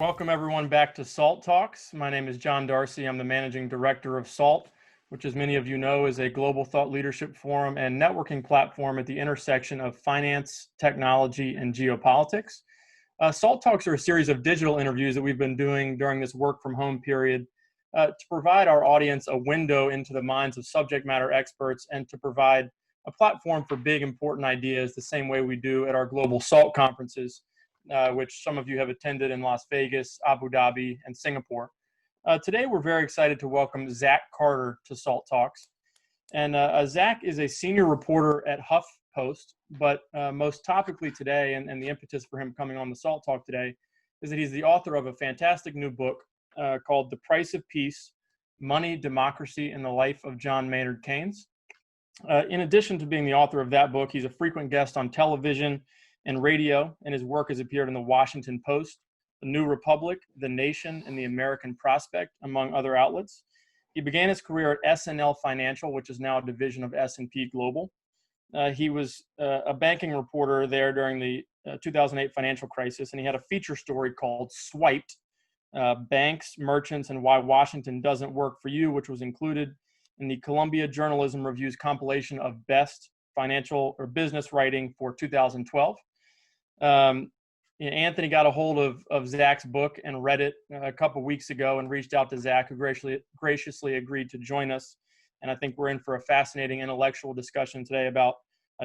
Welcome everyone back to SALT Talks. My name is John Darcy. I'm the managing director of SALT, which as many of you know is a global thought leadership forum and networking platform at the intersection of finance, technology, and geopolitics. SALT Talks are a series of digital interviews that we've been doing during this work from home period to provide our audience a window into the minds of subject matter experts and to provide a platform for big important ideas the same way we do at our global SALT conferences, which some of you have attended in Las Vegas, Abu Dhabi, and Singapore. Today, we're very excited to welcome Zach Carter to SALT Talks. And Zach is a senior reporter at HuffPost, but most topically today, and the impetus for him coming on the SALT Talk today, is that he's the author of a fantastic new book called The Price of Peace, Money, Democracy, and the Life of John Maynard Keynes. In addition to being the author of that book, he's a frequent guest on television and radio, and his work has appeared in the Washington Post, the New Republic, The Nation, and the American Prospect, among other outlets. He began his career at SNL Financial, which is now a division of S&P Global. He was a banking reporter there during the 2008 financial crisis, and he had a feature story called Swiped, Banks, Merchants, and Why Washington Doesn't Work for You, which was included in the Columbia Journalism Review's compilation of best financial or business writing for 2012. Anthony got a hold of Zach's book and read it a couple weeks ago and reached out to Zach, who graciously agreed to join us. And I think we're in for a fascinating intellectual discussion today about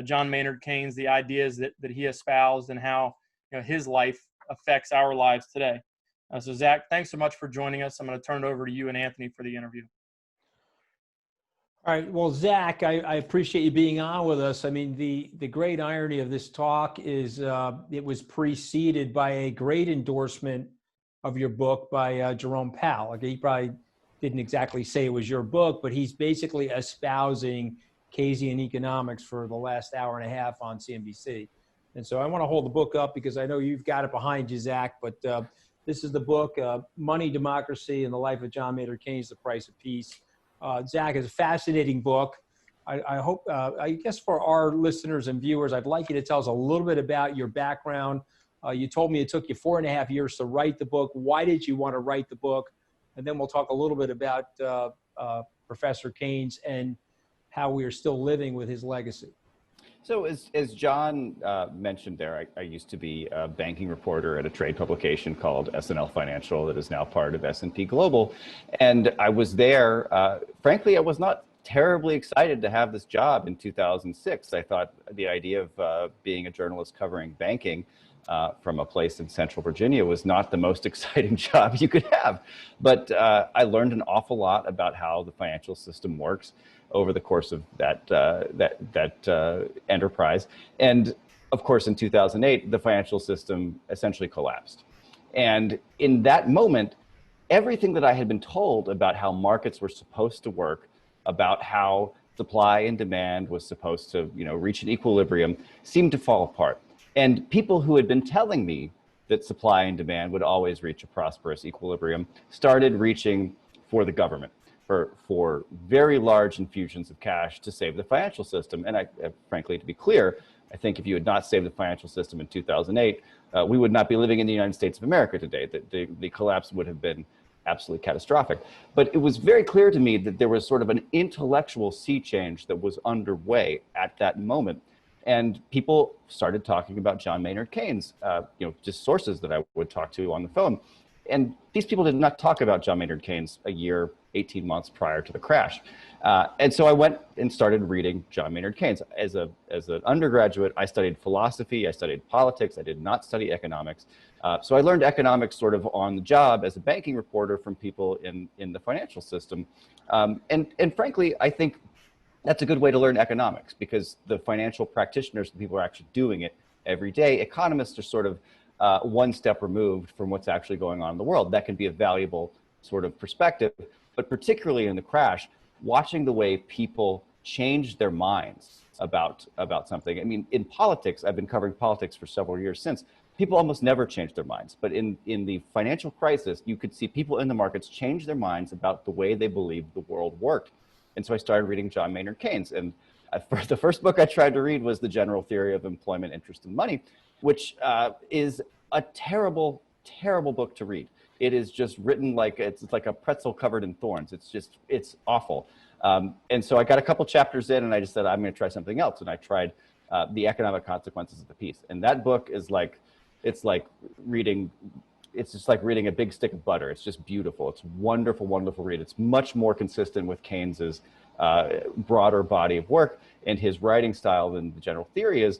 John Maynard Keynes, the ideas that he espoused, and how his life affects our lives today. So Zach, thanks so much for joining us. I'm going to turn it over to you and Anthony for the interview. All right. Well, Zach, I appreciate you being on with us. I mean, the great irony of this talk is it was preceded by a great endorsement of your book by Jerome Powell. Like, he probably didn't exactly say it was your book, but he's basically espousing Keynesian economics for the last hour and a half on CNBC. And so I want to hold the book up because I know you've got it behind you, Zach, but this is the book, Money, Democracy, and the Life of John Maynard Keynes, The Price of Peace. Zach, is a fascinating book. I guess for our listeners and viewers, I'd like you to tell us a little bit about your background. You told me it took you 4.5 years to write the book. Why did you want to write the book? And then we'll talk a little bit about Professor Keynes and how we are still living with his legacy. So as John mentioned there, I used to be a banking reporter at a trade publication called SNL Financial that is now part of S&P Global. And I was there, frankly, I was not terribly excited to have this job in 2006. I thought the idea of being a journalist covering banking from a place in Central Virginia was not the most exciting job you could have. But I learned an awful lot about how the financial system works over the course of that enterprise. And of course, in 2008, the financial system essentially collapsed. And in that moment, everything that I had been told about how markets were supposed to work, about how supply and demand was supposed to, reach an equilibrium, seemed to fall apart. And people who had been telling me that supply and demand would always reach a prosperous equilibrium started reaching for the government, for very large infusions of cash to save the financial system. And frankly, to be clear, I think if you had not saved the financial system in 2008, we would not be living in the United States of America today. The collapse would have been absolutely catastrophic. But it was very clear to me that there was sort of an intellectual sea change that was underway at that moment. And people started talking about John Maynard Keynes, just sources that I would talk to on the phone. And these people did not talk about John Maynard Keynes a year, 18 months prior to the crash. And so I went and started reading John Maynard Keynes. As an undergraduate, I studied philosophy, I studied politics, I did not study economics. So I learned economics sort of on the job as a banking reporter from people in the financial system. And frankly, I think that's a good way to learn economics because the financial practitioners, the people who are actually doing it every day, economists are sort of one step removed from what's actually going on in the world. That can be a valuable sort of perspective, but particularly in the crash, watching the way people change their minds about something. I mean, in politics, I've been covering politics for several years since, people almost never change their minds. But in the financial crisis, you could see people in the markets change their minds about the way they believed the world worked. And so I started reading John Maynard Keynes. And the first book I tried to read was The General Theory of Employment, Interest, and Money, which is a terrible, terrible book to read. It is just written like it's like a pretzel covered in thorns. It's awful. And so I got a couple chapters in and I just said, I'm going to try something else. And I tried The Economic Consequences of the Peace. And that book is like, it's just like reading a big stick of butter. It's just beautiful. It's wonderful, wonderful read. It's much more consistent with Keynes's broader body of work and his writing style than the general theory is.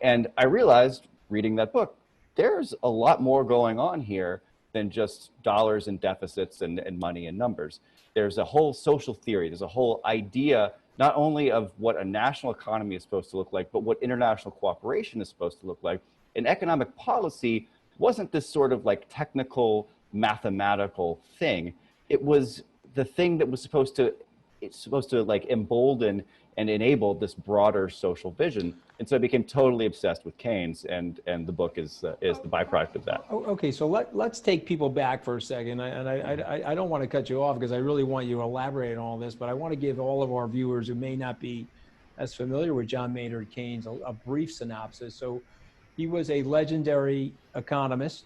And I realized reading that book, there's a lot more going on here than just dollars and deficits and money and numbers. There's a whole social theory. There's a whole idea, not only of what a national economy is supposed to look like, but what international cooperation is supposed to look like. And economic policy wasn't this sort of like technical, mathematical thing. It was the thing that was supposed to like embolden and enable this broader social vision. And so I became totally obsessed with Keynes, and the book is the byproduct of that. Okay, so let's take people back for a second. I don't want to cut you off because I really want you to elaborate on all this, but I want to give all of our viewers who may not be as familiar with John Maynard Keynes a brief synopsis. So he was a legendary economist,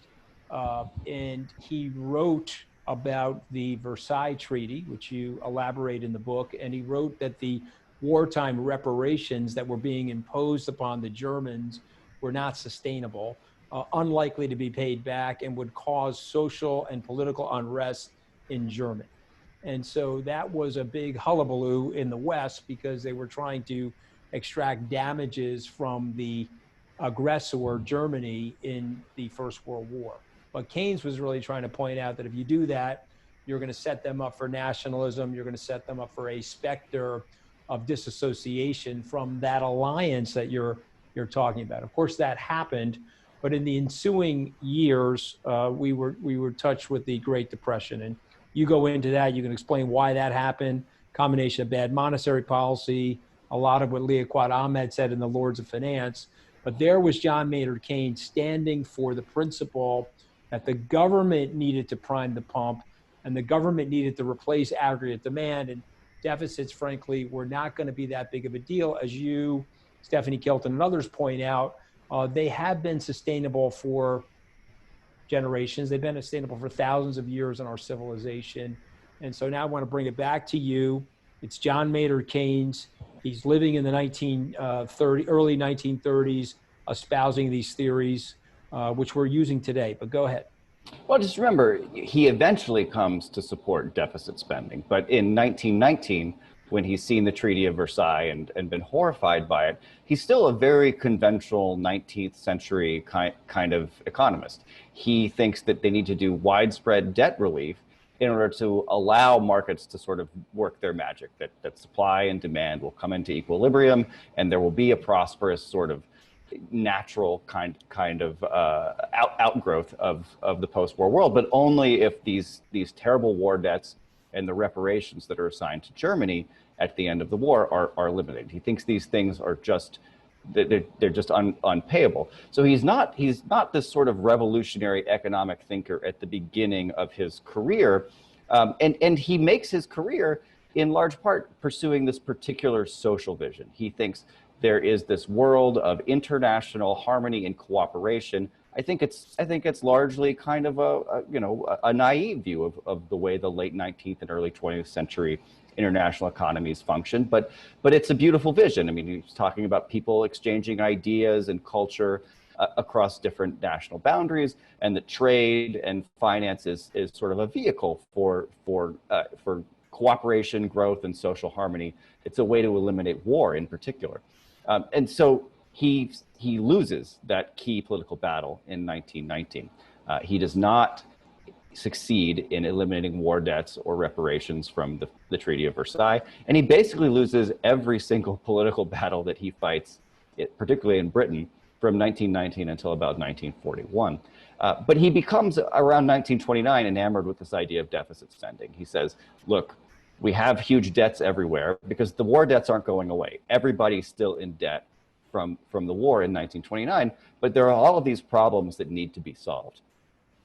and he wrote about the Versailles Treaty, which you elaborate in the book, and he wrote that the wartime reparations that were being imposed upon the Germans were not sustainable, unlikely to be paid back, and would cause social and political unrest in Germany. And so that was a big hullabaloo in the West because they were trying to extract damages from the aggressor, Germany, in the First World War. But Keynes was really trying to point out that if you do that, you're going to set them up for nationalism, you're going to set them up for a specter of disassociation from that alliance that you're talking about. Of course, that happened, but in the ensuing years, we were touched with the Great Depression, and you go into that. You can explain why that happened. Combination of bad monetary policy, a lot of what Liaquat Ahmed said in The Lords of Finance, but there was John Maynard Keynes standing for the principle that the government needed to prime the pump, and the government needed to replace aggregate demand, and deficits, frankly, were not going to be that big of a deal. As you, Stephanie Kelton, and others point out, they have been sustainable for generations. They've been sustainable for thousands of years in our civilization. And so now I want to bring it back to you. It's John Maynard Keynes. He's living in the early 1930s, espousing these theories, which we're using today. But go ahead. Well, just remember, he eventually comes to support deficit spending. But in 1919, when he's seen the Treaty of Versailles and been horrified by it, he's still a very conventional 19th century kind of economist. He thinks that they need to do widespread debt relief in order to allow markets to sort of work their magic, that supply and demand will come into equilibrium, and there will be a prosperous sort of natural kind of outgrowth of the post-war world, but only if these terrible war debts and the reparations that are assigned to Germany at the end of the war are eliminated. He thinks these things are just they're just unpayable. So he's not this sort of revolutionary economic thinker at the beginning of his career, and he makes his career in large part pursuing this particular social vision. He thinks there is this world of international harmony and cooperation. I think it's largely kind of a naive view of the way the late 19th and early 20th century international economies function, but it's a beautiful vision. I mean, he's talking about people exchanging ideas and culture across different national boundaries, and that trade and finance is sort of a vehicle for cooperation, growth, and social harmony. It's a way to eliminate war in particular. And so he loses that key political battle in 1919. He does not succeed in eliminating war debts or reparations from the Treaty of Versailles, and he basically loses every single political battle that he fights, particularly in Britain, from 1919 until about 1941. But he becomes, around 1929, enamored with this idea of deficit spending. He says, look, we have huge debts everywhere because the war debts aren't going away. Everybody's still in debt from the war in 1929, but there are all of these problems that need to be solved.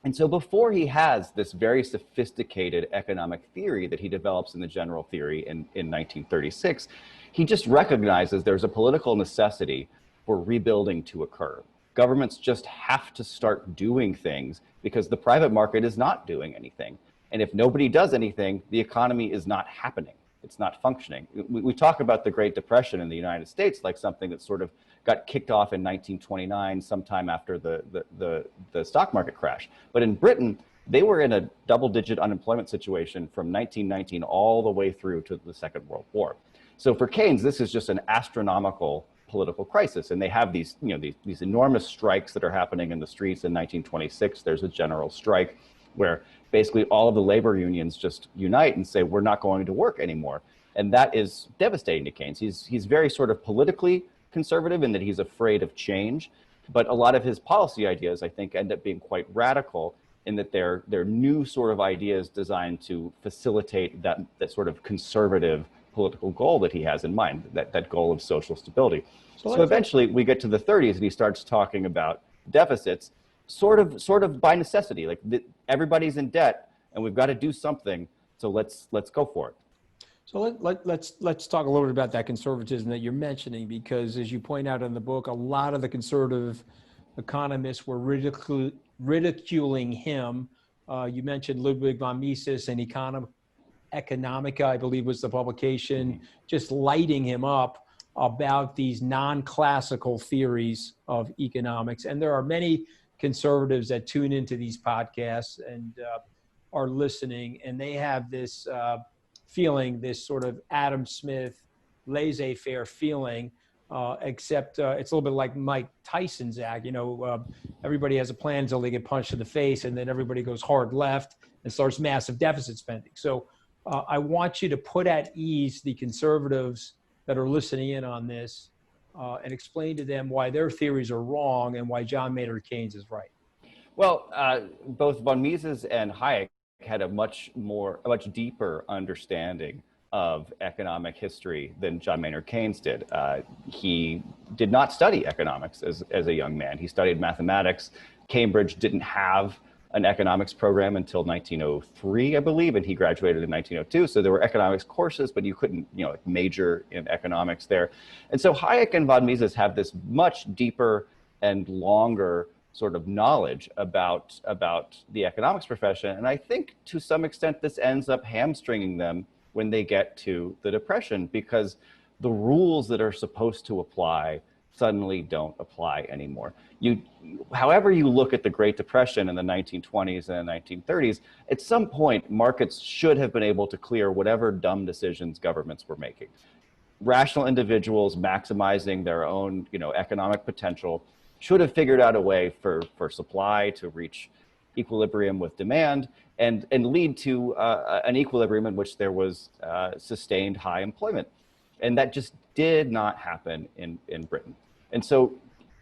And so before he has this very sophisticated economic theory that he develops in the general theory in 1936, he just recognizes there's a political necessity for rebuilding to occur. governments just have to start doing things because the private market is not doing anything. And if nobody does anything, the economy is not happening. It's not functioning. We talk about the Great Depression in the United States like something that sort of got kicked off in 1929, sometime after the stock market crash. But in Britain, they were in a double-digit unemployment situation from 1919 all the way through to the Second World War. So for Keynes, this is just an astronomical political crisis. And they have these, these enormous strikes that are happening in the streets. In 1926, there's a general strike where basically all of the labor unions just unite and say, we're not going to work anymore. And that is devastating to Keynes. He's very sort of politically conservative in that he's afraid of change. But a lot of his policy ideas, I think, end up being quite radical in that they're new sort of ideas designed to facilitate that sort of conservative political goal that he has in mind, that goal of social stability. So eventually we get to the 30s and he starts talking about deficits, sort of by necessity, like everybody's in debt and we've got to do something, so let's go for it. So let's talk a little bit about that conservatism that you're mentioning, because as you point out in the book, a lot of the conservative economists were ridiculing him. You mentioned Ludwig von Mises and Economica, I believe was the publication, just lighting him up about these non-classical theories of economics. And there are many conservatives that tune into these podcasts and are listening, and they have this feeling, this sort of Adam Smith laissez-faire feeling, except it's a little bit like Mike Tyson's act. Everybody has a plan until they get punched in the face, and then everybody goes hard left and starts massive deficit spending. So I want you to put at ease the conservatives that are listening in on this and explain to them why their theories are wrong and why John Maynard Keynes is right. Well, both von Mises and Hayek had a much deeper understanding of economic history than John Maynard Keynes did. He did not study economics as a young man. He studied mathematics. Cambridge didn't have an economics program until 1903, I believe, and he graduated in 1902. So there were economics courses, but you couldn't, major in economics there. And so Hayek and von Mises have this much deeper and longer sort of knowledge about the economics profession. And I think to some extent this ends up hamstringing them when they get to the Depression, because the rules that are supposed to apply suddenly don't apply anymore. However you look at the Great Depression in the 1920s and the 1930s, at some point markets should have been able to clear whatever dumb decisions governments were making. Rational individuals maximizing their own economic potential should have figured out a way for supply to reach equilibrium with demand and lead to an equilibrium in which there was sustained high employment. And that just did not happen in Britain. And so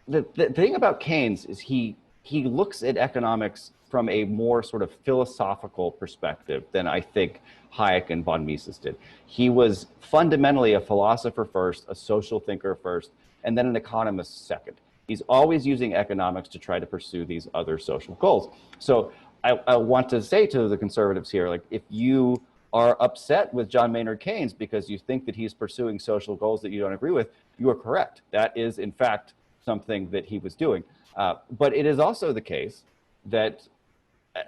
the thing about Keynes is he looks at economics from a more sort of philosophical perspective than I think Hayek and von Mises did. He was fundamentally a philosopher first, a social thinker first, and then an economist second. He's always using economics to try to pursue these other social goals. So I want to say to the conservatives here, like, if you are upset with John Maynard Keynes because you think that he's pursuing social goals that you don't agree with, you are correct. That is, in fact, something that he was doing. But it is also the case that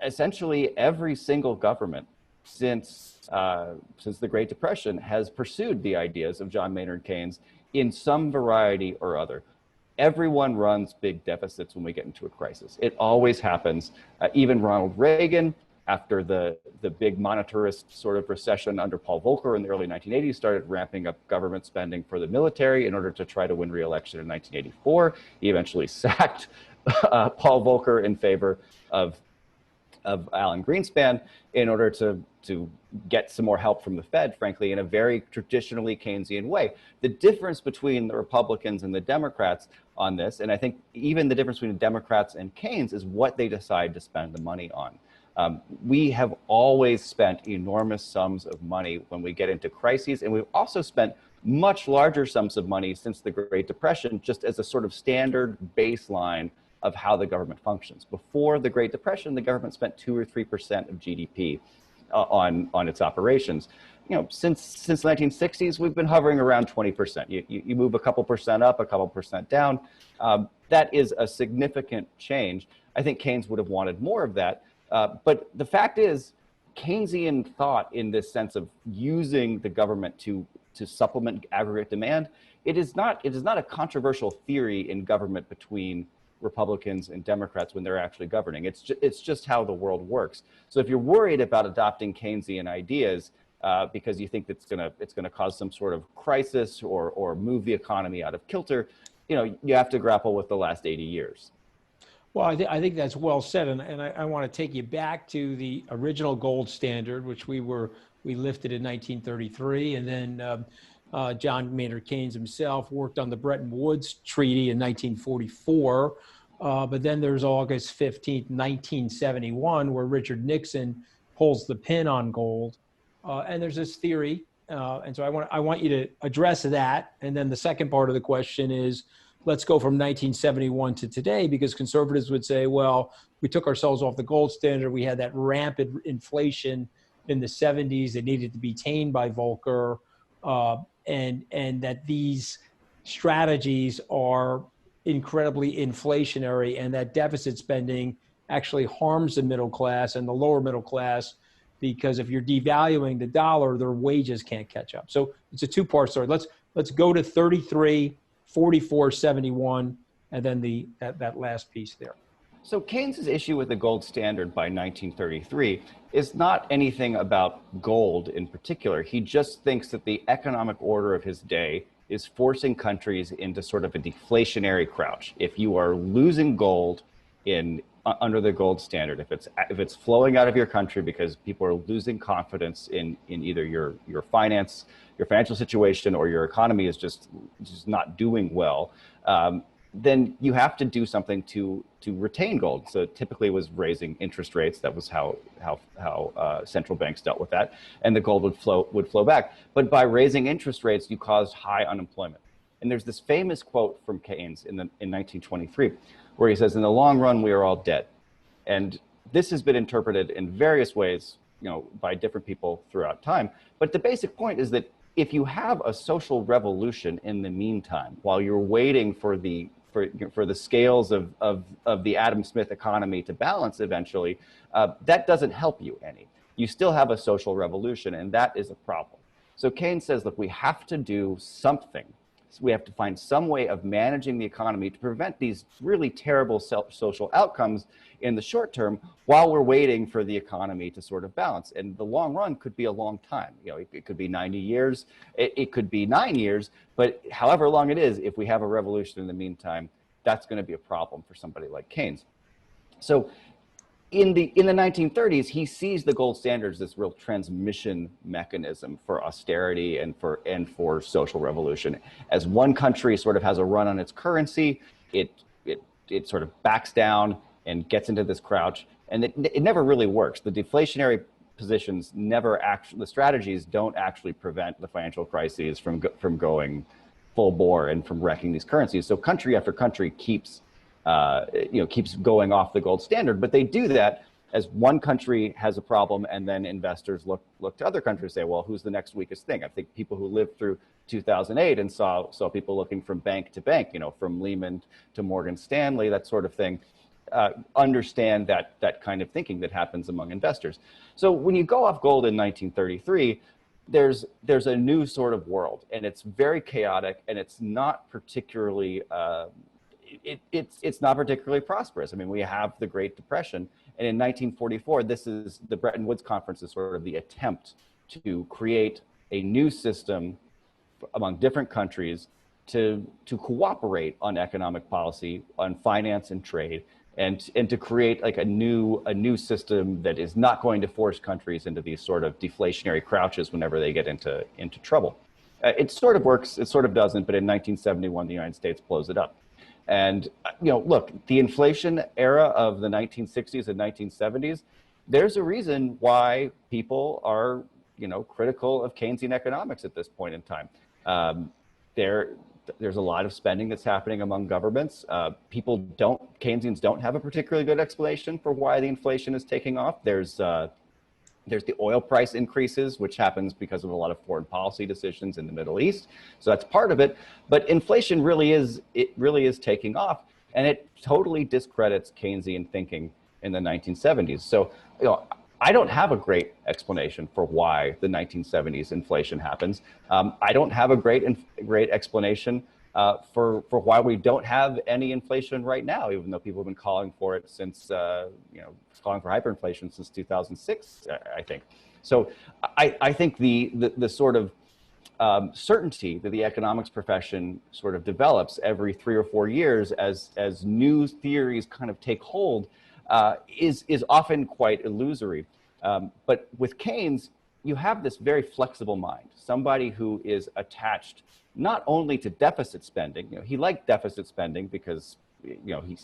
essentially every single government since the Great Depression has pursued the ideas of John Maynard Keynes in some variety or other. Everyone runs big deficits when we get into a crisis. It always happens. Even Ronald Reagan, after the big monetarist sort of recession under Paul Volcker in the early 1980s, started ramping up government spending for the military in order to try to win re-election in 1984. He eventually sacked Paul Volcker in favor of Alan Greenspan in order to get some more help from the Fed, frankly, in a very traditionally Keynesian way. The difference between the Republicans and the Democrats on this, and I think even the difference between the Democrats and Keynes, is what they decide to spend the money on. We have always spent enormous sums of money when we get into crises, and we've also spent much larger sums of money since the Great Depression, just as a sort of standard baseline of how the government functions. Before the Great Depression, the government spent 2 or 3% of GDP on its operations. since the 1960s, we've been hovering around 20%. You move a couple percent up, a couple percent down. That is a significant change. I think Keynes would have wanted more of that. But the fact is, Keynesian thought in this sense of using the government to supplement aggregate demand, it is not a controversial theory in government between Republicans and Democrats when they're actually governing. It's just how the world works. So if you're worried about adopting Keynesian ideas because you think it's gonna cause some sort of crisis or move the economy out of kilter, you have to grapple with the last 80 years. Well, I think that's well said, and I want to take you back to the original gold standard, which we lifted in 1933, and then John Maynard Keynes himself worked on the Bretton Woods Treaty in 1944. But then there's August 15th, 1971, where Richard Nixon pulls the pin on gold, and there's this theory, and so I want you to address that, and then the second part of the question is, let's go from 1971 to today, because conservatives would say, well, we took ourselves off the gold standard. We had that rampant inflation in the 70s that needed to be tamed by Volcker, and that these strategies are incredibly inflationary, and that deficit spending actually harms the middle class and the lower middle class, because if you're devaluing the dollar, their wages can't catch up. So it's a two-part story. Let's go to 33, 44, 71, and then that last piece there. So Keynes's issue with the gold standard by 1933 is not anything about gold in particular. He just thinks that the economic order of his day is forcing countries into sort of a deflationary crouch. If you are losing gold under the gold standard, if it's flowing out of your country because people are losing confidence in either your financial situation, or your economy is just not doing well, then you have to do something to retain gold. So typically it was raising interest rates. That was how central banks dealt with that, and the gold would flow back. But by raising interest rates, you caused high unemployment. And there's this famous quote from Keynes in 1923, where he says, "In the long run, we are all dead." And this has been interpreted in various ways, by different people throughout time. But the basic point is that if you have a social revolution in the meantime, while you're waiting for the scales of the Adam Smith economy to balance eventually, that doesn't help you any. You still have a social revolution, and that is a problem. So Keynes says, look, we have to do something. We have to find some way of managing the economy to prevent these really terrible social outcomes in the short term, while we're waiting for the economy to sort of balance. And the long run could be a long time. It could be 90 years, it could be 9 years, but however long it is, if we have a revolution in the meantime, that's going to be a problem for somebody like Keynes. So in the 1930s, he sees the gold standard as this real transmission mechanism for austerity and for social revolution. As one country sort of has a run on its currency, it sort of backs down and gets into this crouch, and it never really works. The deflationary positions the strategies don't actually prevent the financial crises from going full bore and from wrecking these currencies. So country after country keeps going off the gold standard, but they do that as one country has a problem, and then investors look to other countries and say, well, who's the next weakest thing? I think people who lived through 2008 and saw people looking from bank to bank, from Lehman to Morgan Stanley, that sort of thing, understand that kind of thinking that happens among investors. So when you go off gold in 1933, there's a new sort of world, and it's very chaotic, and it's not particularly it's not particularly prosperous. I mean, we have the Great Depression, and in 1944, the Bretton Woods Conference is sort of the attempt to create a new system among different countries to cooperate on economic policy, on finance and trade, and to create like a new system that is not going to force countries into these sort of deflationary crouches whenever they get into trouble. It sort of works, it sort of doesn't, but in 1971, the United States blows it up. And, look, the inflation era of the 1960s and 1970s, there's a reason why people are, critical of Keynesian economics at this point in time. There's a lot of spending that's happening among governments. Keynesians don't have a particularly good explanation for why the inflation is taking off. There's There's the oil price increases, which happens because of a lot of foreign policy decisions in the Middle East. So that's part of it. But inflation really is taking off, and it totally discredits Keynesian thinking in the 1970s. So, I don't have a great explanation for why the 1970s inflation happens. I don't have a great explanation for why we don't have any inflation right now, even though people have been calling for it since, calling for hyperinflation since 2006, I think. So I think the sort of certainty that the economics profession sort of develops every 3 or 4 years as new theories kind of take hold is often quite illusory. But with Keynes, you have this very flexible mind, somebody who is attached not only to deficit spending. He liked deficit spending because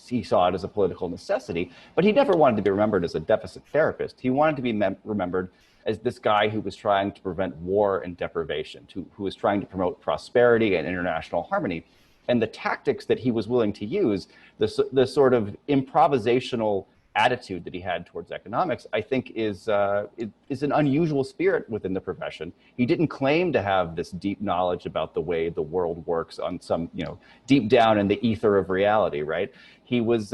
he saw it as a political necessity, but he never wanted to be remembered as a deficit therapist. He wanted to be remembered as this guy who was trying to prevent war and deprivation, who was trying to promote prosperity and international harmony. And the tactics that he was willing to use, the sort of improvisational attitude that he had towards economics, I think is an unusual spirit within the profession. He didn't claim to have this deep knowledge about the way the world works on some, deep down in the ether of reality, right? He was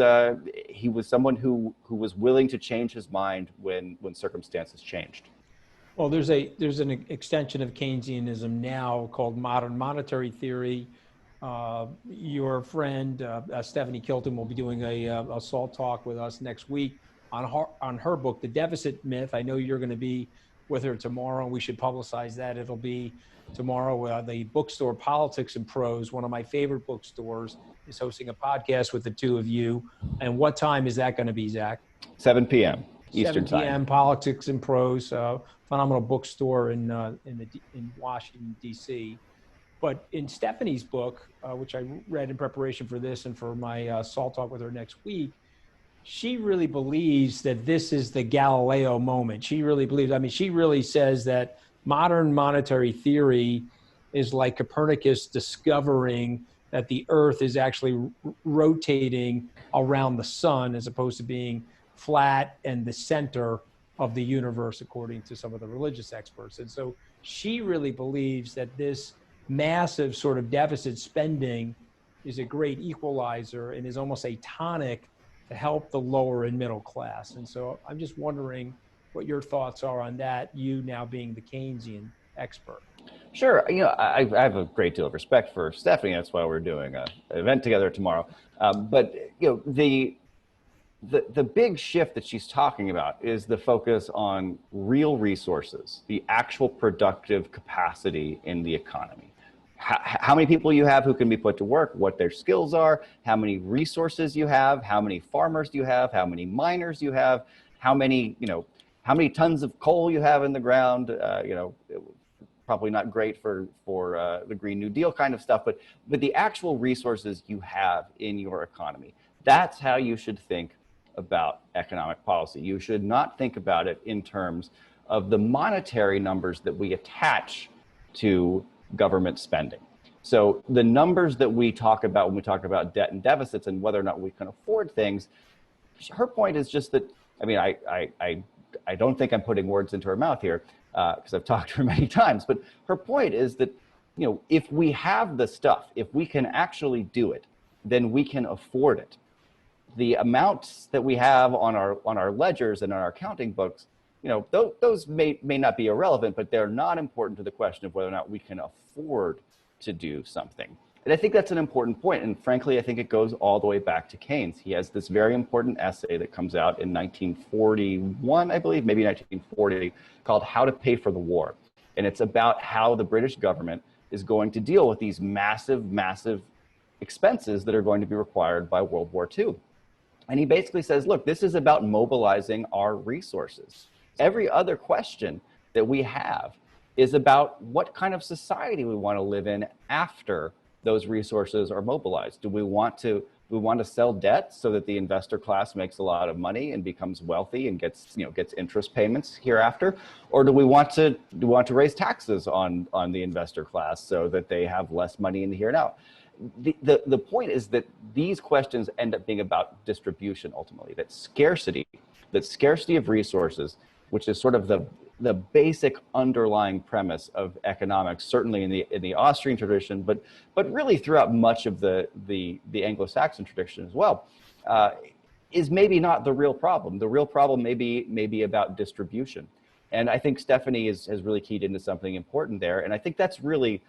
someone who was willing to change his mind when circumstances changed. Well, there's an extension of Keynesianism now called modern monetary theory. Your friend Stephanie Kilton will be doing a SALT talk with us next week on her book, The Deficit Myth. I know you're going to be with her tomorrow, and we should publicize that. It'll be tomorrow. The bookstore Politics and Prose, one of my favorite bookstores, is hosting a podcast with the two of you. And what time is that going to be, Zach? 7 p.m. Eastern 7 p.m. time. Politics and Prose, phenomenal bookstore in Washington, D.C. But in Stephanie's book, which I read in preparation for this and for my SALT talk with her next week, she really believes that this is the Galileo moment. She really believes, she really says that modern monetary theory is like Copernicus discovering that the Earth is actually rotating around the sun as opposed to being flat and the center of the universe, according to some of the religious experts. And so she really believes that this massive sort of deficit spending is a great equalizer and is almost a tonic to help the lower and middle class. And so I'm just wondering what your thoughts are on that, you now being the Keynesian expert. Sure. I have a great deal of respect for Stephanie. That's why we're doing an event together tomorrow. But the big shift that she's talking about is the focus on real resources, the actual productive capacity in the economy. How many people you have who can be put to work, what their skills are, how many resources you have, how many farmers do you have, how many miners you have, how many tons of coal you have in the ground, probably not great for the Green New Deal kind of stuff, but the actual resources you have in your economy. That's how you should think about economic policy. You should not think about it in terms of the monetary numbers that we attach to government spending. So the numbers that we talk about when we talk about debt and deficits and whether or not we can afford things, her point is just that, I don't think I'm putting words into her mouth here because I've talked to her many times, but her point is that, if we have the stuff, if we can actually do it, then we can afford it. The amounts that we have on our ledgers and on our accounting books, those may not be irrelevant, but they're not important to the question of whether or not we can afford to do something. And I think that's an important point. And frankly, I think it goes all the way back to Keynes. He has this very important essay that comes out in 1941, I believe, maybe 1940, called How to Pay for the War. And it's about how the British government is going to deal with these massive, massive expenses that are going to be required by World War II. And he basically says, look, this is about mobilizing our resources. Every other question that we have is about what kind of society we want to live in after those resources are mobilized. Do we want to sell debt so that the investor class makes a lot of money and becomes wealthy and gets interest payments hereafter? Or do we want to raise taxes on the investor class so that they have less money in the here and now? The point is that these questions end up being about distribution ultimately, that scarcity of resources which is sort of the basic underlying premise of economics, certainly in the Austrian tradition, but really throughout much of the Anglo-Saxon tradition as well, is maybe not the real problem. The real problem may be about distribution. And I think Stephanie has really keyed into something important there. And I think that's really,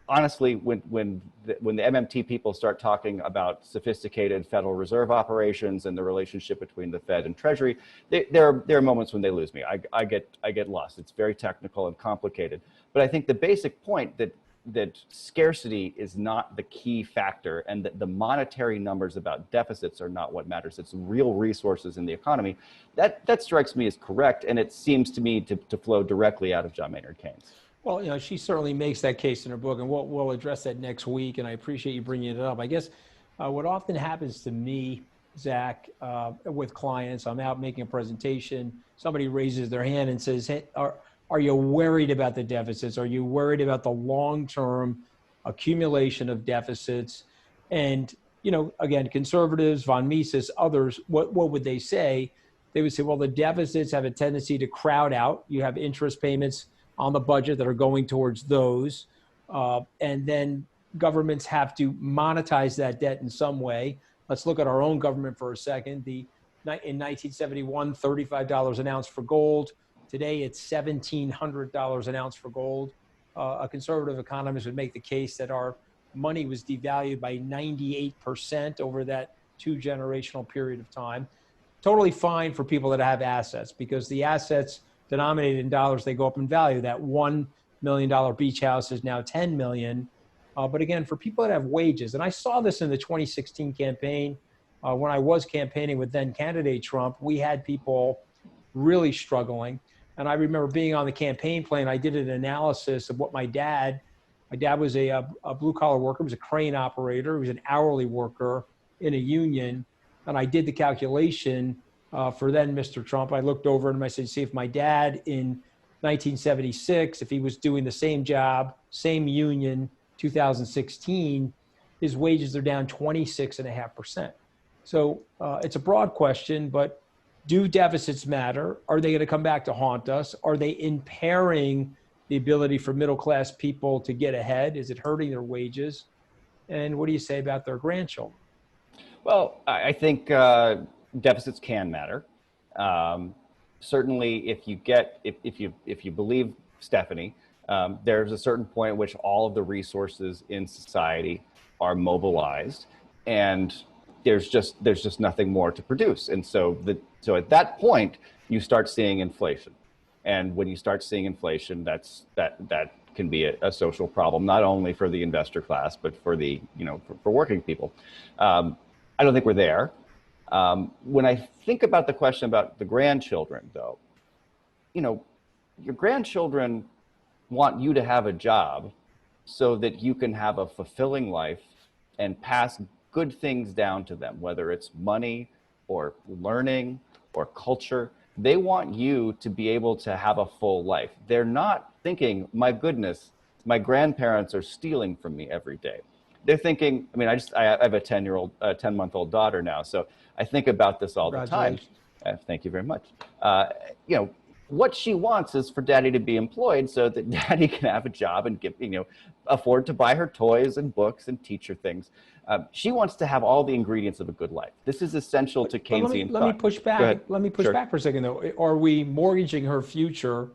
honestly, when the MMT people start talking about sophisticated Federal Reserve operations and the relationship between the Fed and Treasury, there are moments when they lose me. I get lost. It's very technical and complicated. But I think the basic point that scarcity is not the key factor, and that the monetary numbers about deficits are not what matters. It's real resources in the economy. That strikes me as correct, and it seems to me to flow directly out of John Maynard Keynes. Well, she certainly makes that case in her book, and we'll address that next week, and I appreciate you bringing it up. I guess what often happens to me, Zach, with clients, I'm out making a presentation, somebody raises their hand and says, hey, are you worried about the deficits? Are you worried about the long-term accumulation of deficits? And, again, conservatives, von Mises, others, what would they say? They would say, well, the deficits have a tendency to crowd out. You have interest payments on the budget that are going towards those. And then governments have to monetize that debt in some way. Let's look at our own government for a second. In 1971, $35 an ounce for gold. Today, it's $1,700 an ounce for gold. A conservative economist would make the case that our money was devalued by 98% over that 2-generational period of time. Totally fine for people that have assets, because the assets denominated in dollars, they go up in value. That $1 million beach house is now $10 million. But again, for people that have wages, and I saw this in the 2016 campaign, when I was campaigning with then candidate Trump, we had people really struggling. And I remember being on the campaign plane, I did an analysis of what my dad was a blue collar worker, he was a crane operator, he was an hourly worker in a union. And I did the calculation for then Mr. Trump. I looked over and I said, see, if my dad in 1976, if he was doing the same job, same union, 2016, his wages are down 26.5%. So it's a broad question, but do deficits matter? Are they going to come back to haunt us? Are they impairing the ability for middle-class people to get ahead? Is it hurting their wages? And what do you say about their grandchildren? Well, I think deficits can matter. Certainly, if you believe Stephanie, there's a certain point at which all of the resources in society are mobilized, and there's just nothing more to produce. And so at that point, you start seeing inflation. And when you start seeing inflation, that can be a social problem, not only for the investor class, but for for working people. I don't think we're there. When I think about the question about the grandchildren, though, your grandchildren want you to have a job so that you can have a fulfilling life and pass good things down to them, whether it's money or learning or culture. They want you to be able to have a full life. They're not thinking, my goodness, my grandparents are stealing from me every day. They're thinking, I have a 10-month-old daughter now, so I think about this all the time. Thank you very much. What she wants is for daddy to be employed so that daddy can have a job and afford to buy her toys and books and teach her things. She wants to have all the ingredients of a good life. This is essential to Keynesian thought. Let me push back. Let me push back for a second, though. Are we mortgaging her future?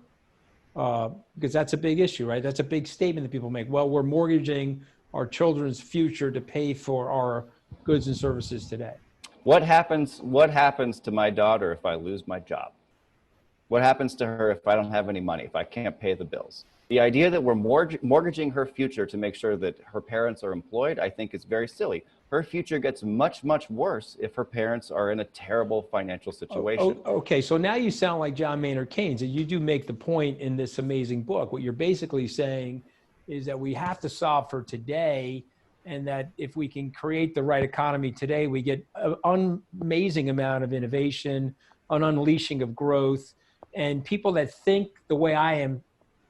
Because that's a big issue, right? That's a big statement that people make. Well, we're mortgaging our children's future to pay for our goods and services today. What happens to my daughter if I lose my job? What happens to her if I don't have any money, if I can't pay the bills? The idea that we're mortgaging her future to make sure that her parents are employed, I think is very silly. Her future gets much, much worse if her parents are in a terrible financial situation. Okay, so now you sound like John Maynard Keynes, and you do make the point in this amazing book. What you're basically saying is that we have to solve for today, and that if we can create the right economy today, we get an amazing amount of innovation, an unleashing of growth, and people that think the way I am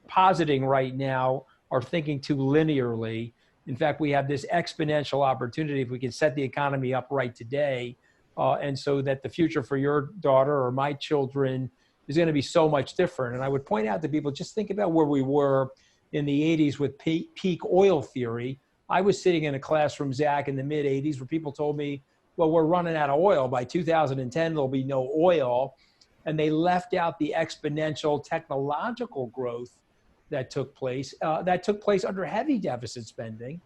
positing right now are thinking too linearly. In fact, we have this exponential opportunity if we can set the economy up right today, and so that the future for your daughter or my children is going to be so much different. And I would point out to people, just think about where we were in the 80s with peak oil theory. I was sitting in a classroom, Zach, in the mid 80s where people told me, well, we're running out of oil. By 2010, there'll be no oil. And they left out the exponential technological growth that took place under heavy deficit spending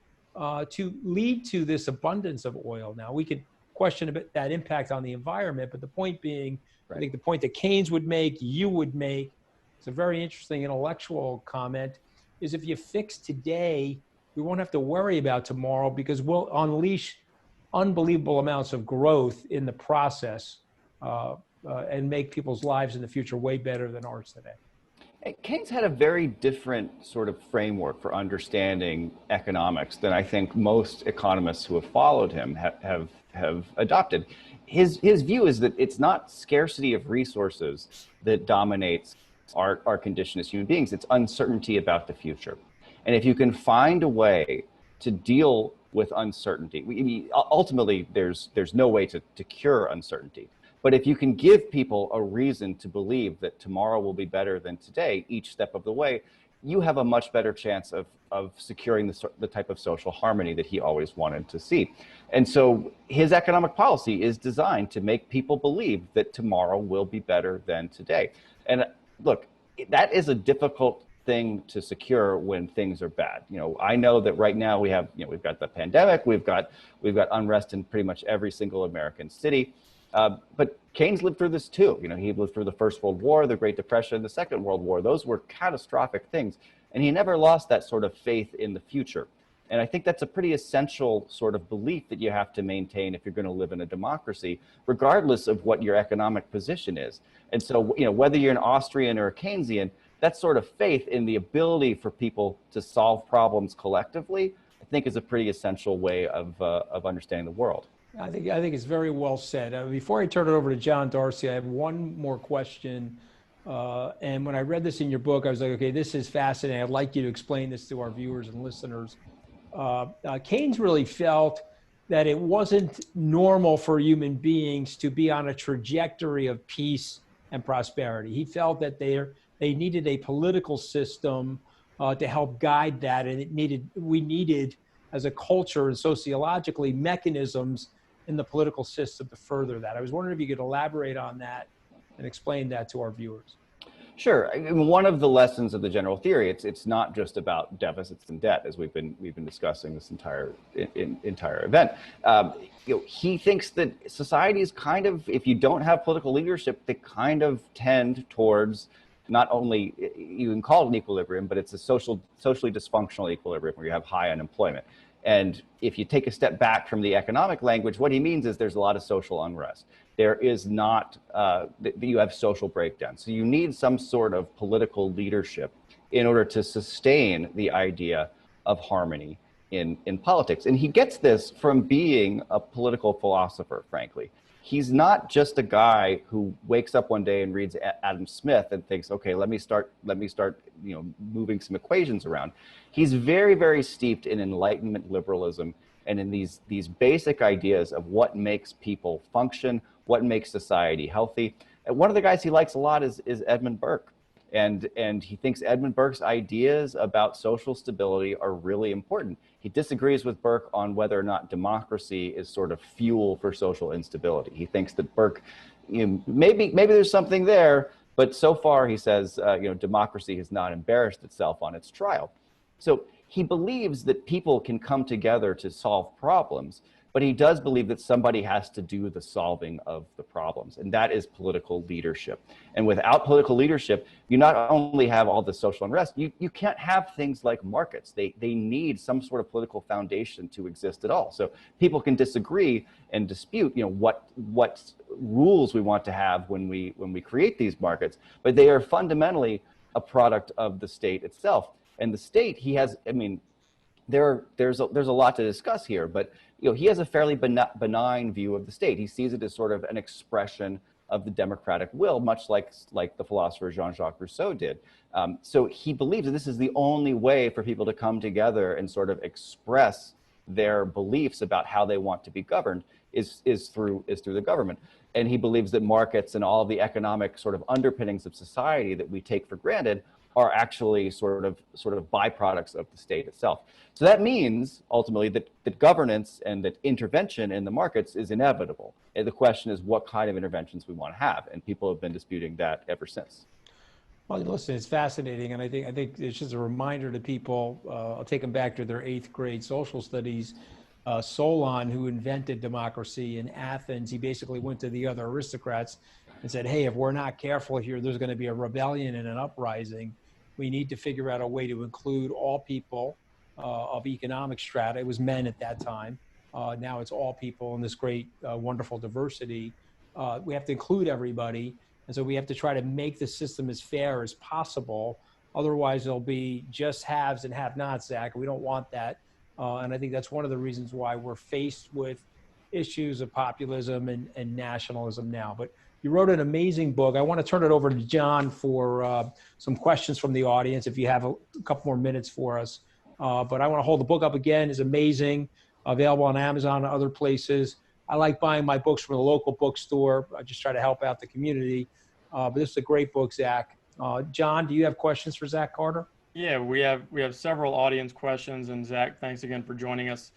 to lead to this abundance of oil. Now, we could question a bit that impact on the environment, but the point being, right. I think the point that Keynes would make, you would make, it's a very interesting intellectual comment, is if you fix today, we won't have to worry about tomorrow because we'll unleash unbelievable amounts of growth in the process and make people's lives in the future way better than ours today. Keynes had a very different sort of framework for understanding economics than I think most economists who have followed him have adopted. His view is that it's not scarcity of resources that dominates our condition as human beings, it's uncertainty about the future. And if you can find a way to deal with uncertainty, ultimately there's no way to cure uncertainty. But if you can give people a reason to believe that tomorrow will be better than today, each step of the way, you have a much better chance of securing the type of social harmony that he always wanted to see. And so his economic policy is designed to make people believe that tomorrow will be better than today. And look, that is a difficult thing to secure when things are bad. I know that right now we've got the pandemic, we've got unrest in pretty much every single American city. But Keynes lived through this too. He lived through the First World War, the Great Depression, the Second World War. Those were catastrophic things. And he never lost that sort of faith in the future. And I think that's a pretty essential sort of belief that you have to maintain if you're going to live in a democracy, regardless of what your economic position is. And so, whether you're an Austrian or a Keynesian, that sort of faith in the ability for people to solve problems collectively, I think is a pretty essential way of understanding the world. I think it's very well said. Before I turn it over to John Darcy, I have one more question. And when I read this in your book, I was like, okay, this is fascinating. I'd like you to explain this to our viewers and listeners. Keynes really felt that it wasn't normal for human beings to be on a trajectory of peace and prosperity. He felt that they needed a political system to help guide that, and we needed, as a culture and sociologically, mechanisms in the political system to further that. I was wondering if you could elaborate on that and explain that to our viewers. Sure. One of the lessons of the general theory, it's not just about deficits and debt, as we've been discussing this entire event. He thinks that society is kind of, if you don't have political leadership, they kind of tend towards not only, you can call it an equilibrium, but it's a socially dysfunctional equilibrium where you have high unemployment. And if you take a step back from the economic language, what he means is there's a lot of social unrest. There is not, you have social breakdown. So you need some sort of political leadership in order to sustain the idea of harmony in politics. And he gets this from being a political philosopher, frankly. He's not just a guy who wakes up one day and reads Adam Smith and thinks, okay, let me start, moving some equations around. He's very, very steeped in Enlightenment liberalism and in these basic ideas of what makes people function, what makes society healthy. And one of the guys he likes a lot is Edmund Burke. And he thinks Edmund Burke's ideas about social stability are really important. He disagrees with Burke on whether or not democracy is sort of fuel for social instability. He thinks that Burke, maybe there's something there, but so far he says, democracy has not embarrassed itself on its trial. So he believes that people can come together to solve problems, but he does believe that somebody has to do the solving of the problems, and that is political leadership. And without political leadership, you not only have all the social unrest, you can't have things like markets. They need some sort of political foundation to exist at all. So people can disagree and dispute, what rules we want to have when we create these markets, but they are fundamentally a product of the state itself. And the state, there's a lot to discuss here, but he has a fairly benign view of the state. He sees it as sort of an expression of the democratic will, much like the philosopher Jean-Jacques Rousseau did. So he believes that this is the only way for people to come together and sort of express their beliefs about how they want to be governed is through the government. And he believes that markets and all of the economic sort of underpinnings of society that we take for granted are actually sort of byproducts of the state itself. So that means ultimately that governance and that intervention in the markets is inevitable. And the question is what kind of interventions we want to have, and people have been disputing that ever since. Well, listen, it's fascinating, and I think it's just a reminder to people. I'll take them back to their 8th grade social studies. Solon, who invented democracy in Athens, he basically went to the other aristocrats and said, hey, if we're not careful here, there's going to be a rebellion and an uprising. We need to figure out a way to include all people of economic strata. It was men at that time. Now it's all people in this great, wonderful diversity. We have to include everybody. And so we have to try to make the system as fair as possible. Otherwise, there'll be just haves and have-nots, Zach. We don't want that. And I think that's one of the reasons why we're faced with issues of populism and nationalism now. But you wrote an amazing book. I want to turn it over to John for some questions from the audience, if you have a couple more minutes for us. But I want to hold the book up again. It's amazing, available on Amazon and other places. I like buying my books from the local bookstore. I just try to help out the community. But this is a great book, Zach. John, do you have questions for Zach Carter? Yeah, we have several audience questions, and Zach, thanks again for joining us.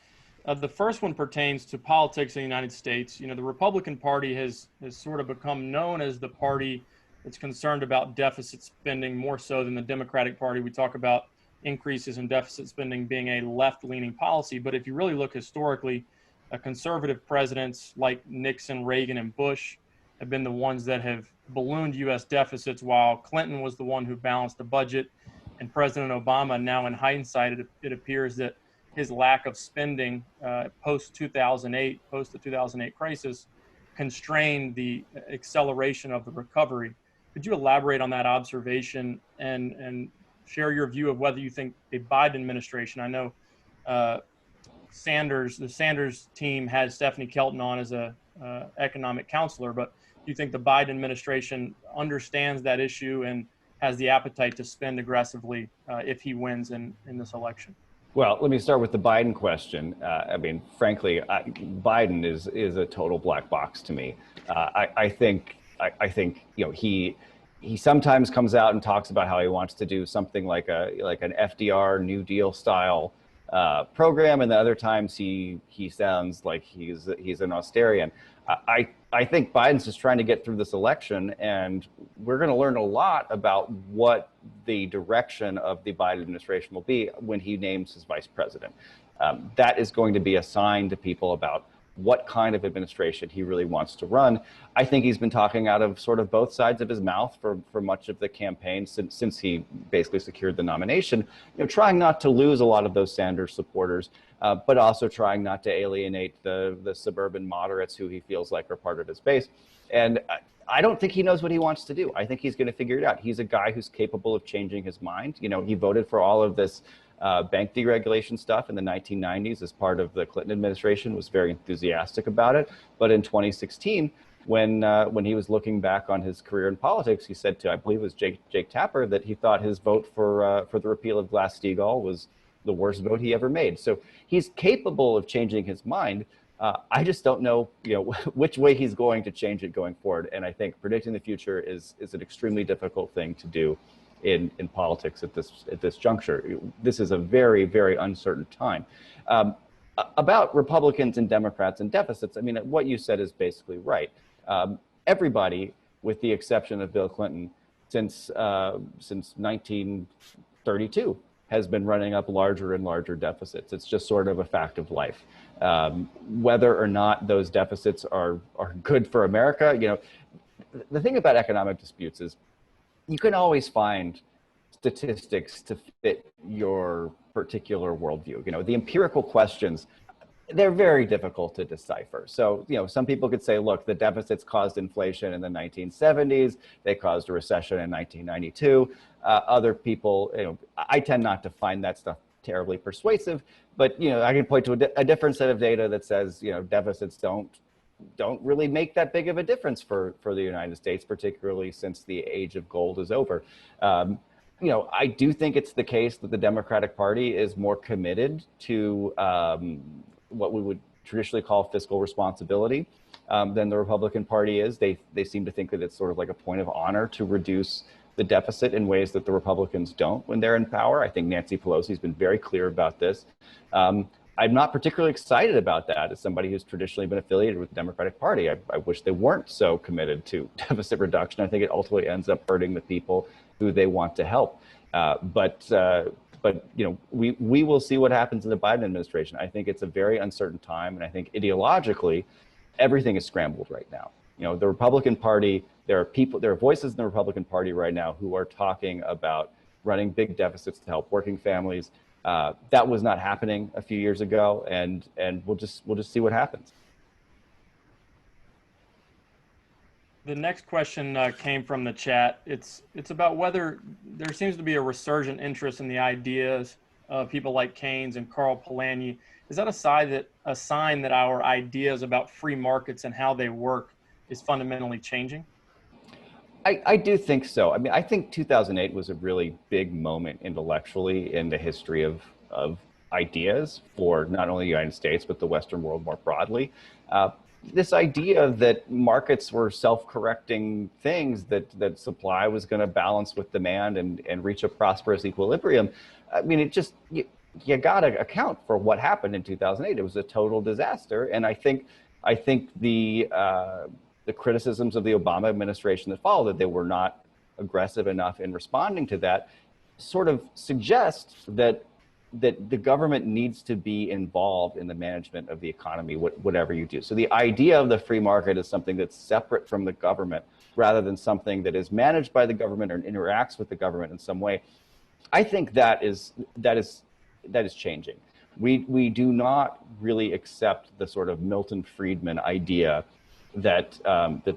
The first one pertains to politics in the United States. You know, the Republican Party has sort of become known as the party that's concerned about deficit spending more so than the Democratic Party. We talk about increases in deficit spending being a left-leaning policy, but if you really look historically, conservative presidents like Nixon, Reagan, and Bush have been the ones that have ballooned U.S. deficits, while Clinton was the one who balanced the budget. And President Obama, now in hindsight, it appears that his lack of spending post the 2008 crisis, constrained the acceleration of the recovery. Could you elaborate on that observation and share your view of whether you think the Biden administration, I know the Sanders team had Stephanie Kelton on as a economic counselor, but do you think the Biden administration understands that issue and has the appetite to spend aggressively if he wins in this election? Well, let me start with the Biden question. I mean, frankly, Biden is a total black box to me. I think you know he sometimes comes out and talks about how he wants to do something like an FDR New Deal style program, and the other times he sounds like he's an Austerian. I think Biden's just trying to get through this election, and we're going to learn a lot about what the direction of the Biden administration will be when he names his vice president. That is going to be a sign to people about what kind of administration he really wants to run. I think he's been talking out of sort of both sides of his mouth for much of the campaign since he basically secured the nomination, you know, trying not to lose a lot of those Sanders supporters, but also trying not to alienate the suburban moderates who he feels like are part of his base. And I don't think he knows what he wants to do. I think he's going to figure it out. He's a guy who's capable of changing his mind. You know, he voted for all of this bank deregulation stuff in the 1990s as part of the Clinton administration, was very enthusiastic about it. But in 2016, when he was looking back on his career in politics, he said to, I believe it was Jake Tapper, that he thought his vote for the repeal of Glass-Steagall was the worst vote he ever made. So he's capable of changing his mind. I just don't know, you know, which way he's going to change it going forward. And I think predicting the future is an extremely difficult thing to do in politics at this juncture. This is a very, very uncertain time. About Republicans and Democrats and deficits, I mean, what you said is basically right. Everybody, with the exception of Bill Clinton, since 1932, has been running up larger and larger deficits. It's just sort of a fact of life. Whether or not those deficits are good for America, you know, the thing about economic disputes is you can always find statistics to fit your particular worldview. You know, the empirical questions, they're very difficult to decipher. So, you know, some people could say, look, the deficits caused inflation in the 1970s. They caused a recession in 1992. Other people, you know, I tend not to find that stuff terribly persuasive, but, you know, I can point to a different set of data that says, you know, deficits don't really make that big of a difference for the United States, particularly since the age of gold is over. I do think it's the case that the Democratic Party is more committed to what we would traditionally call fiscal responsibility than the Republican Party is. They seem to think that it's sort of like a point of honor to reduce the deficit in ways that the Republicans don't when they're in power. I think Nancy Pelosi's been very clear about this. I'm not particularly excited about that as somebody who's traditionally been affiliated with the Democratic Party. I wish they weren't so committed to deficit reduction. I think it ultimately ends up hurting the people who they want to help. But we will see what happens in the Biden administration. I think it's a very uncertain time, and I think ideologically, everything is scrambled right now. The Republican Party, there are voices in the Republican Party right now who are talking about running big deficits to help working families. That was not happening a few years ago, and we'll just see what happens. The next question came from the chat. It's about whether there seems to be a resurgent interest in the ideas of people like Keynes and Karl Polanyi. Is that a sign that our ideas about free markets and how they work is fundamentally changing? I do think so. I mean, I think 2008 was a really big moment intellectually in the history of ideas for not only the United States, but the Western world more broadly. This idea that markets were self-correcting things, that supply was going to balance with demand and reach a prosperous equilibrium. I mean, it just, you got to account for what happened in 2008. It was a total disaster. And I think the criticisms of the Obama administration that followed, that they were not aggressive enough in responding to that, sort of suggest that the government needs to be involved in the management of the economy, whatever you do. So the idea of the free market is something that's separate from the government rather than something that is managed by the government or interacts with the government in some way. I think that is changing. We do not really accept the sort of Milton Friedman idea that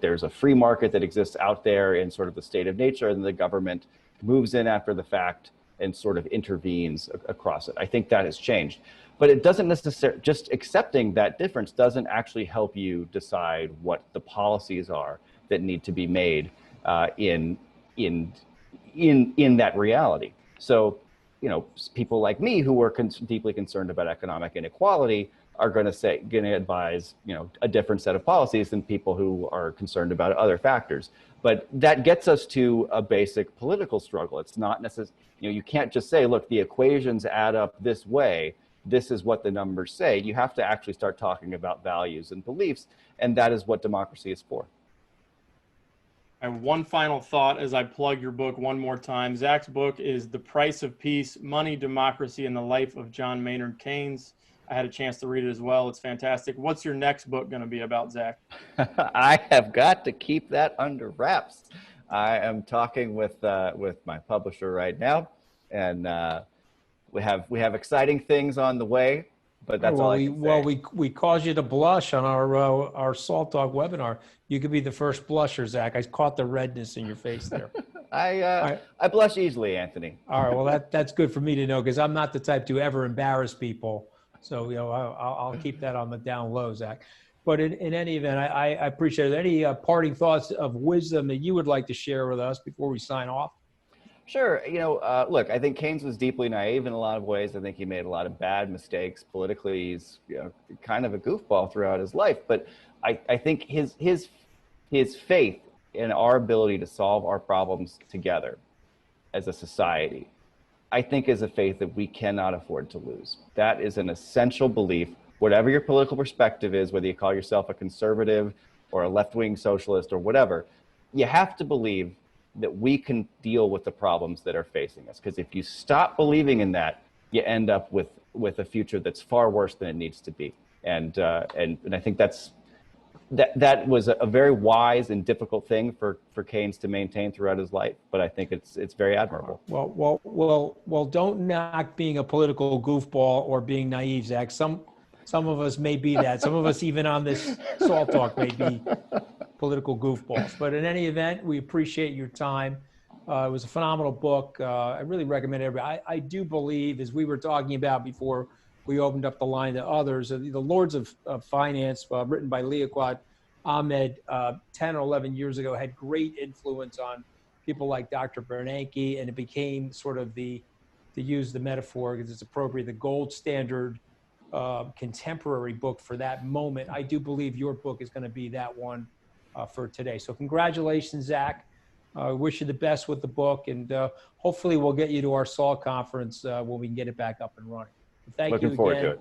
there's a free market that exists out there in sort of the state of nature, and the government moves in after the fact and sort of intervenes across it. I think that has changed, but it doesn't necessarily, just accepting that difference doesn't actually help you decide what the policies are that need to be made in that reality. So, people like me who are deeply concerned about economic inequality are going to advise, a different set of policies than people who are concerned about other factors. But that gets us to a basic political struggle. It's not necessarily, you can't just say, look, the equations add up this way. This is what the numbers say. You have to actually start talking about values and beliefs. And that is what democracy is for. I have one final thought as I plug your book one more time. Zach's book is The Price of Peace, Money, Democracy, and the Life of John Maynard Keynes. I had a chance to read it as well. It's fantastic. What's your next book going to be about, Zach? I have got to keep that under wraps. I am talking with my publisher right now, and we have exciting things on the way. But that's all I can say. Well, we caused you to blush on our Salt Talk webinar. You could be the first blusher, Zach. I caught the redness in your face there. I blush easily, Anthony. All right. Well, that's good for me to know, because I'm not the type to ever embarrass people. So, I'll keep that on the down low, Zach. But in any event, I appreciate it. Any parting thoughts of wisdom that you would like to share with us before we sign off? Sure. Look, I think Keynes was deeply naive in a lot of ways. I think he made a lot of bad mistakes. Politically, he's kind of a goofball throughout his life. But I think his faith in our ability to solve our problems together as a society, I think, is a faith that we cannot afford to lose. That is an essential belief. Whatever your political perspective is, whether you call yourself a conservative or a left-wing socialist or whatever, you have to believe that we can deal with the problems that are facing us. Because if you stop believing in that, you end up with a future that's far worse than it needs to be. And I think that was a very wise and difficult thing for Keynes to maintain throughout his life. But I think it's very admirable. Well, don't knock being a political goofball or being naive, Zach. Some of us may be that. Some of us, even on this Salt Talk, may be political goofballs. But in any event, we appreciate your time. It was a phenomenal book. I really recommend it. I do believe, as we were talking about before we opened up the line to others, the Lords of Finance, written by Liaquat Ahmed 10 or 11 years ago, had great influence on people like Dr. Bernanke, and it became sort of to use the metaphor because it's appropriate, the gold standard contemporary book for that moment. I do believe your book is going to be that one for today. So congratulations, Zach. Wish you the best with the book, and hopefully we'll get you to our SALT conference when we can get it back up and running. Thank you again. Looking forward to it.